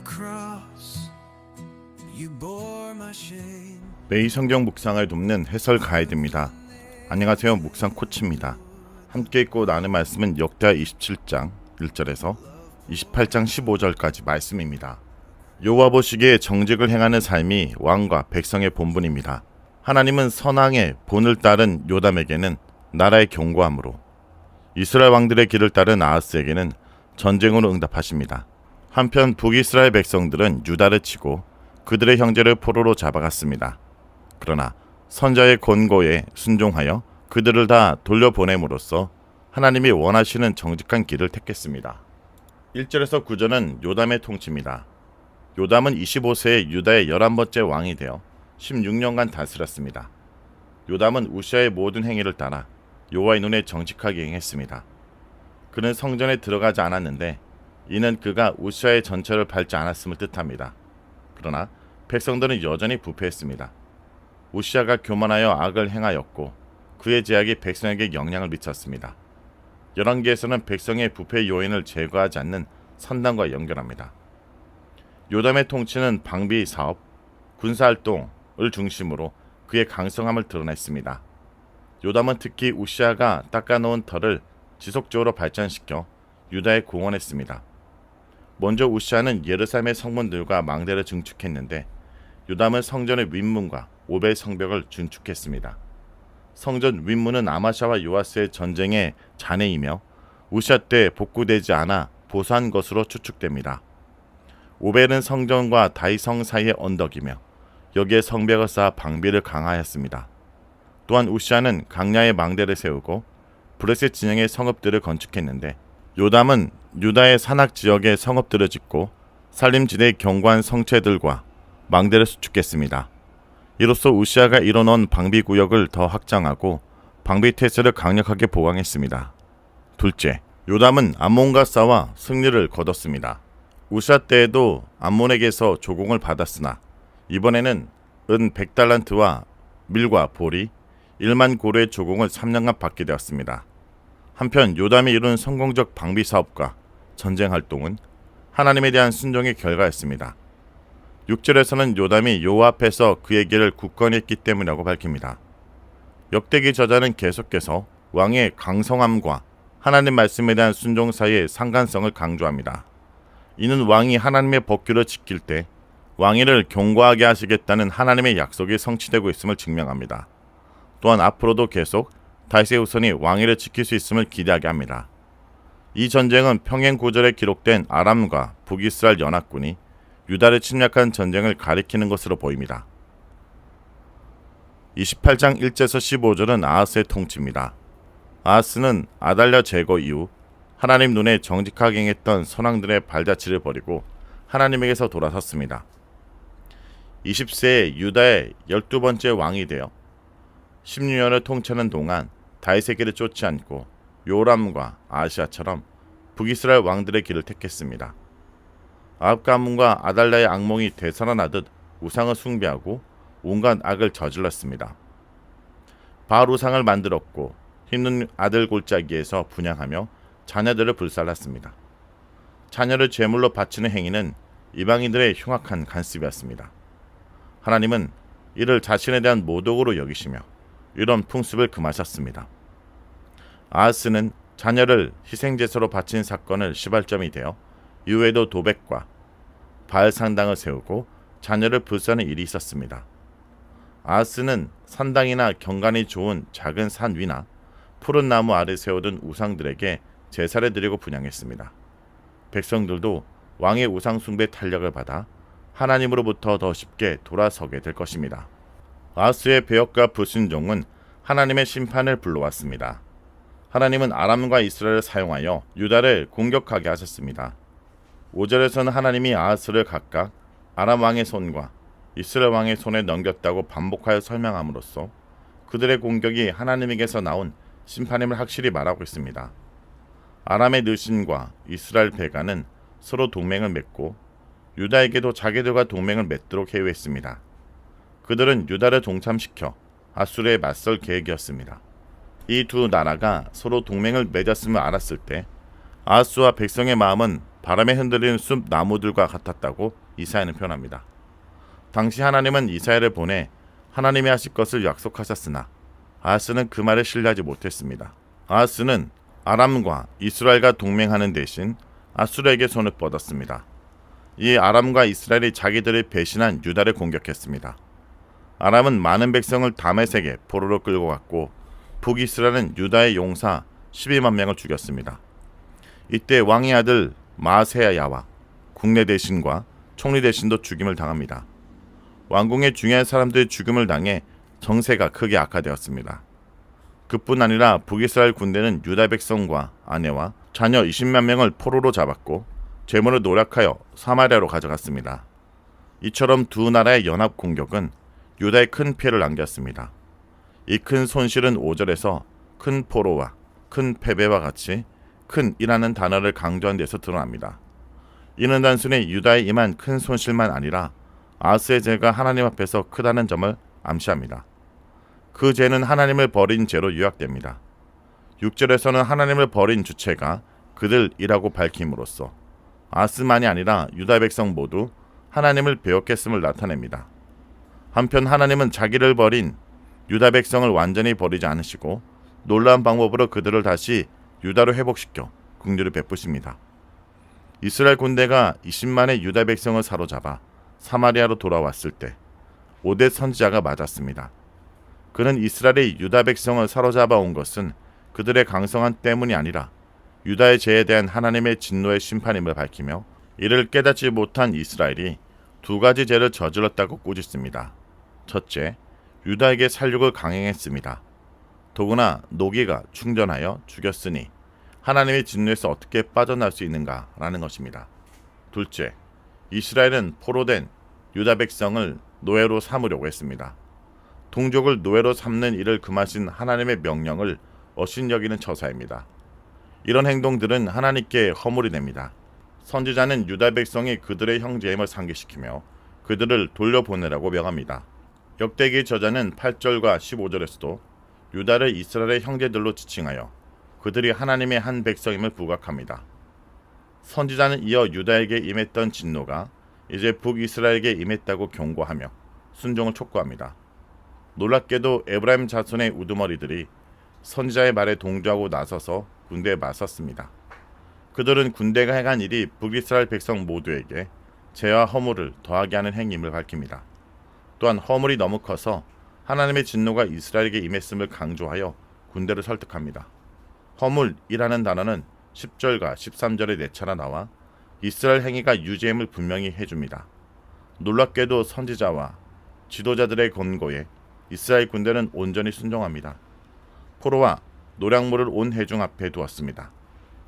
cross, you bore my shame. 매일 성경 묵상을 돕는 해설 가이드입니다. 안녕하세요, 묵상 코치입니다. 함께 읽고 나눈 말씀은 역대하 27장 1절에서 28장 15절까지 말씀입니다. 여호와 보시기에 정직을 행하는 삶이 왕과 백성의 본분입니다. 하나님은 선왕의 본을 따른 요담에게는 나라의 견고함으로, 이스라엘 왕들의 길을 따른 아하스에게는 전쟁으로 응답하십니다. 한편 북이스라엘 백성들은 유다를 치고 그들의 형제를 포로로 잡아갔습니다. 그러나 선자의 권고에 순종하여 그들을 다 돌려보냄으로써 하나님이 원하시는 정직한 길을 택했습니다. 1절에서 9절은 요담의 통치입니다. 요담은 25세에 유다의 11번째 왕이 되어 16년간 다스렸습니다. 요담은 우시아의 모든 행위를 따라 여호와의 눈에 정직하게 행했습니다. 그는 성전에 들어가지 않았는데 이는 그가 우시아의 전철을 밟지 않았음을 뜻합니다. 그러나 백성들은 여전히 부패했습니다. 우시아가 교만하여 악을 행하였고 그의 제약이 백성에게 영향을 미쳤습니다. 열왕기에서는 백성의 부패 요인을 제거하지 않는 선당과 연결합니다. 요담의 통치는 방비 사업, 군사활동을 중심으로 그의 강성함을 드러냈습니다. 요담은 특히 우시아가 닦아놓은 터를 지속적으로 발전시켜 유다에 공헌했습니다. 먼저 우시아는 예루살렘의 성문들과 망대를 증축했는데 요담은 성전의 윗문과 오벨 성벽을 증축했습니다. 성전 윗문은 아마샤와 요아스의 전쟁의 잔해이며 우시아 때 복구되지 않아 보수한 것으로 추측됩니다. 오벨은 성전과 다윗성 사이의 언덕이며 여기에 성벽을 쌓아 방비를 강화하였습니다. 또한 우시아는 강야의 망대를 세우고 브레셋 진영의 성읍들을 건축했는데 요담은 유다의 산악 지역에 성읍들을 짓고 산림지대의 견고한 성체들과 망대를 수축했습니다. 이로써 우시아가 이뤄놓은 방비구역을 더 확장하고 방비태세를 강력하게 보강했습니다. 둘째, 요담은 암몬과 싸워 승리를 거뒀습니다. 우시아 때에도 암몬에게서 조공을 받았으나 이번에는 은 100달란트와 밀과 볼이 1만 고르의 조공을 3년간 받게 되었습니다. 한편 요담이 이룬 성공적 방비 사업과 전쟁 활동은 하나님에 대한 순종의 결과였습니다. 6절에서는 요담이 여호와 앞에서 그의 길을 굳건히 했기 때문이라고 밝힙니다. 역대기 저자는 계속해서 왕의 강성함과 하나님 말씀에 대한 순종 사이의 상관성을 강조합니다. 이는 왕이 하나님의 법규를 지킬 때 왕위를 견고하게 하시겠다는 하나님의 약속이 성취되고 있음을 증명합니다. 또한 앞으로도 계속 다윗의 후손이 왕위를 지킬 수 있음을 기대하게 합니다. 이 전쟁은 평행 구절에 기록된 아람과 북이스라엘 연합군이 유다를 침략한 전쟁을 가리키는 것으로 보입니다. 28장 1절에서 15절은 아하스의 통치입니다. 아하스는 아달랴 제거 이후 하나님 눈에 정직하게 행했던 선왕들의 발자취를 버리고 하나님에게서 돌아섰습니다. 20세에 유다의 12번째 왕이 되어 16년을 통치하는 동안 다윗의 길을 쫓지 않고 요람과 아시아처럼 북이스라엘 왕들의 길을 택했습니다. 아합 가문과 아달랴의 악몽이 되살아나듯 우상을 숭배하고 온갖 악을 저질렀습니다. 바알 우상을 만들었고 힘든 아들 골짜기에서 분향하며 자녀들을 불살랐습니다. 자녀를 제물로 바치는 행위는 이방인들의 흉악한 간습이었습니다. 하나님은 이를 자신에 대한 모독으로 여기시며 이런 풍습을 금하셨습니다. 아하스는 자녀를 희생제사로 바친 사건을 시발점이 되어 이후에도 도백과 바알 상당을 세우고 자녀를 불사는 일이 있었습니다. 아하스는 산당이나 경관이 좋은 작은 산 위나 푸른 나무 아래 세워둔 우상들에게 제사를 드리고 분향했습니다. 백성들도 왕의 우상 숭배 탄력을 받아 하나님으로부터 더 쉽게 돌아서게 될 것입니다. 아하스의 배역과 불순종은 하나님의 심판을 불러왔습니다. 하나님은 아람과 이스라엘을 사용하여 유다를 공격하게 하셨습니다. 5절에서는 하나님이 아하스를 각각 아람 왕의 손과 이스라엘 왕의 손에 넘겼다고 반복하여 설명함으로써 그들의 공격이 하나님에게서 나온 심판임을 확실히 말하고 있습니다. 아람의 느신과 이스라엘 베가는 서로 동맹을 맺고 유다에게도 자기들과 동맹을 맺도록 회유했습니다. 그들은 유다를 동참시켜 아수르에 맞설 계획이었습니다. 이 두 나라가 서로 동맹을 맺었음을 알았을 때 아하스와 백성의 마음은 바람에 흔들리는 숲 나무들과 같았다고 이사야는 표현합니다. 당시 하나님은 이사야를 보내 하나님이 하실 것을 약속하셨으나 아하스는 그 말을 신뢰하지 못했습니다. 아하스는 아람과 이스라엘과 동맹하는 대신 아수르에게 손을 뻗었습니다. 이 아람과 이스라엘이 자기들을 배신한 유다를 공격했습니다. 아람은 많은 백성을 다메섹에 포로로 끌고 갔고 북이스라엘은 유다의 용사 12만 명을 죽였습니다. 이때 왕의 아들 마세야와 국내 대신과 총리 대신도 죽임을 당합니다. 왕궁의 중요한 사람들의 죽임을 당해 정세가 크게 악화되었습니다. 그뿐 아니라 북이스라엘 군대는 유다 백성과 아내와 자녀 20만 명을 포로로 잡았고 재물을 노략하여 사마리아로 가져갔습니다. 이처럼 두 나라의 연합 공격은 유다에 큰 피해를 남겼습니다. 이 큰 손실은 5절에서 큰 포로와 큰 패배와 같이 큰이라는 단어를 강조한 데서 드러납니다. 이는 단순히 유다에 임한 큰 손실만 아니라 아하스의 죄가 하나님 앞에서 크다는 점을 암시합니다. 그 죄는 하나님을 버린 죄로 요약됩니다. 6절에서는 하나님을 버린 주체가 그들이라고 밝힘으로써 아하스만이 아니라 유다 백성 모두 하나님을 배역했음을 나타냅니다. 한편 하나님은 자기를 버린 유다 백성을 완전히 버리지 않으시고 놀라운 방법으로 그들을 다시 유다로 회복시켜 긍휼을 베푸십니다. 이스라엘 군대가 20만의 유다 백성을 사로잡아 사마리아로 돌아왔을 때 오뎃 선지자가 맞았습니다. 그는 이스라엘이 유다 백성을 사로잡아 온 것은 그들의 강성함 때문이 아니라 유다의 죄에 대한 하나님의 진노의 심판임을 밝히며 이를 깨닫지 못한 이스라엘이 두 가지 죄를 저질렀다고 꾸짖습니다. 첫째, 유다에게 살육을 강행했습니다. 더구나 노기가 충전하여 죽였으니 하나님의 진노에서 어떻게 빠져날 수 있는가라는 것입니다. 둘째, 이스라엘은 포로된 유다 백성을 노예로 삼으려고 했습니다. 동족을 노예로 삼는 일을 금하신 하나님의 명령을 업신여기는 처사입니다. 이런 행동들은 하나님께 허물이 됩니다. 선지자는 유다 백성이 그들의 형제임을 상기시키며 그들을 돌려보내라고 명합니다. 역대기 저자는 8절과 15절에서도 유다를 이스라엘의 형제들로 지칭하여 그들이 하나님의 한 백성임을 부각합니다. 선지자는 이어 유다에게 임했던 진노가 이제 북이스라엘에게 임했다고 경고하며 순종을 촉구합니다. 놀랍게도 에브라임 자손의 우두머리들이 선지자의 말에 동조하고 나서서 군대에 맞섰습니다. 그들은 군대가 행한 일이 북이스라엘 백성 모두에게 죄와 허물을 더하게 하는 행임을 밝힙니다. 또한 허물이 너무 커서 하나님의 진노가 이스라엘에게 임했음을 강조하여 군대를 설득합니다. 허물이라는 단어는 10절과 13절에 4차례 나와 이스라엘 행위가 유죄임을 분명히 해줍니다. 놀랍게도 선지자와 지도자들의 권고에 이스라엘 군대는 온전히 순종합니다. 포로와 노략물을 온 회중 앞에 두었습니다.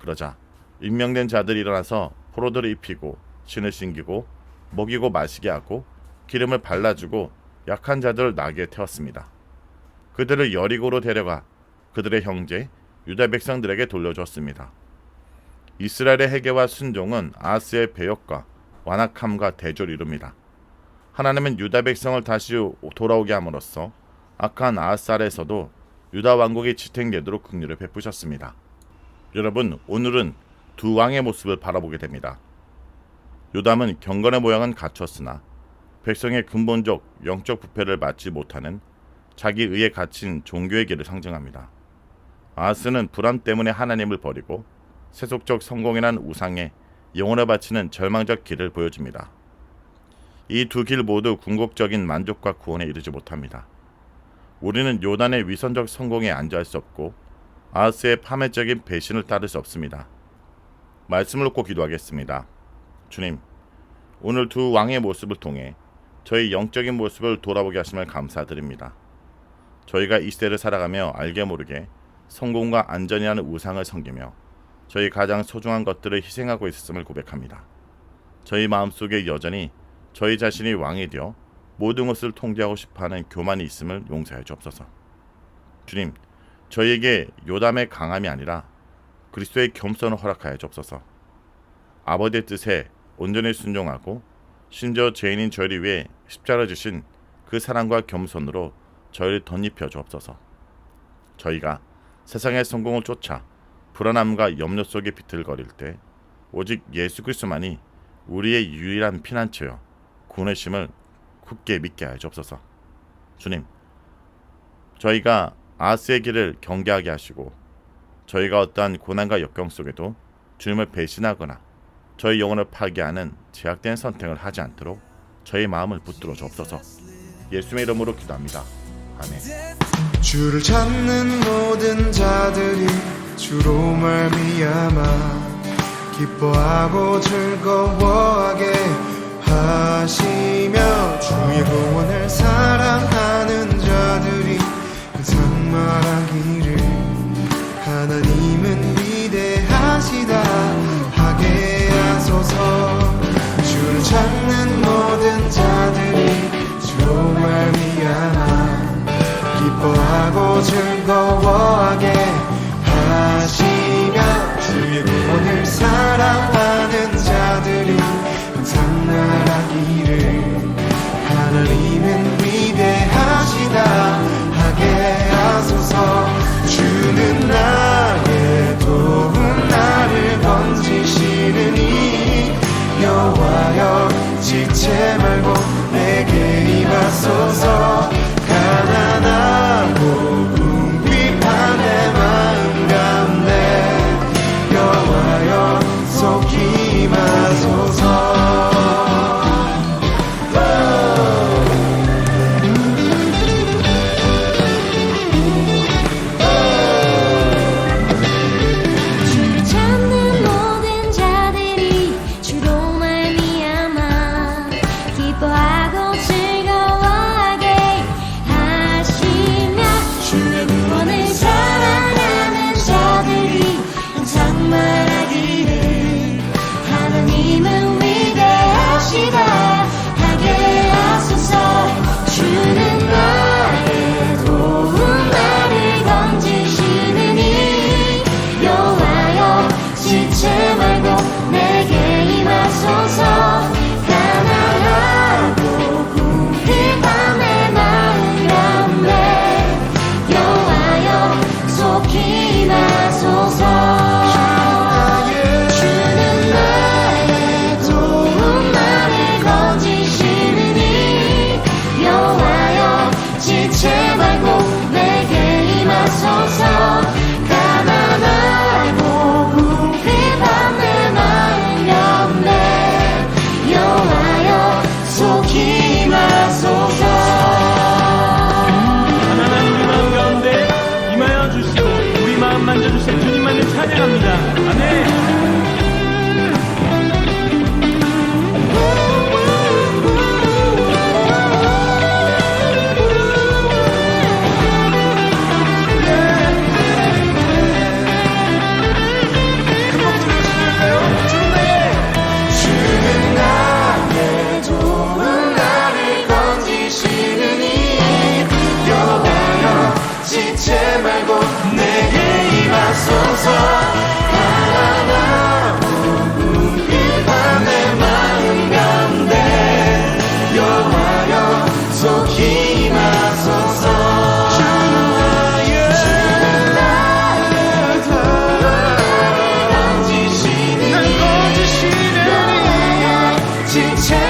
그러자 임명된 자들이 일어나서 포로들을 입히고 신을 신기고 먹이고 마시게 하고 기름을 발라주고 약한 자들을 나귀에 태웠습니다. 그들을 여리고로 데려가 그들의 형제 유다 백성들에게 돌려줬습니다. 이스라엘의 회개와 순종은 아하스의 배역과 완악함과 대조를 이룹니다. 하나님은 유다 백성을 다시 돌아오게 함으로써 악한 아하스 아래에서도 유다 왕국이 지탱되도록 긍휼을 베푸셨습니다. 여러분, 오늘은 두 왕의 모습을 바라보게 됩니다. 요담은 경건의 모양은 갖췄으나 백성의 근본적 영적 부패를 막지 못하는 자기 의에 갇힌 종교의 길을 상징합니다. 아하스는 불안 때문에 하나님을 버리고 세속적 성공이란 우상에 영혼을 바치는 절망적 길을 보여줍니다. 이 두 길 모두 궁극적인 만족과 구원에 이르지 못합니다. 우리는 요단의 위선적 성공에 안주할 수 없고 아하스의 파멸적인 배신을 따를 수 없습니다. 말씀을 놓고 기도하겠습니다. 주님, 오늘 두 왕의 모습을 통해 저희 영적인 모습을 돌아보게 하심을 감사드립니다. 저희가 이 시대를 살아가며 알게 모르게 성공과 안전이라는 우상을 섬기며 저희 가장 소중한 것들을 희생하고 있음을 고백합니다. 저희 마음속에 여전히 저희 자신이 왕이 되어 모든 것을 통제하고 싶어하는 교만이 있음을 용서해 주옵소서. 주님, 저희에게 요담의 강함이 아니라 그리스도의 겸손을 허락하여 주옵소서. 아버지의 뜻에 온전히 순종하고 심지어 죄인인 저희를 위해 십자가를 지신 그 사랑과 겸손으로 저희를 덧입혀 주옵소서. 저희가 세상의 성공을 쫓아 불안함과 염려 속에 비틀거릴 때 오직 예수 그리스도만이 우리의 유일한 피난처여 구원의심을 굳게 믿게 하여 주옵소서. 주님, 저희가 아스의 길을 경계하게 하시고 저희가 어떠한 고난과 역경 속에도 주님을 배신하거나 저희 영혼을 파괴하는 제약된 선택을 하지 않도록 저희 마음을 붙들어 주옵소서. 예수의 이름으로 기도합니다. 아멘. 주를 찾는 모든 자들이 주로 말미암아 기뻐하고 즐거워하게 하시며 주의 구원을 사랑하는 자들이 항상 말하기를 하나님은 위대하시다 하게 하소서. 주를 찾는 모든 자들이 주로 말미암아 기뻐하고 즐거워하게 하시며 주의 구원을 사랑하는 자들이 항상 말하기를 하나님은 위대하시다 하게 하소서. 주는 나의 도움 나를 건지시느니 여호와여 지체 말고 내게 임하소서. 가난하고 궁핍한 내 마음 가운데 여호와여 속히 임하소서. 만져주신 주님만을 찬양합니다. 아멘. 지체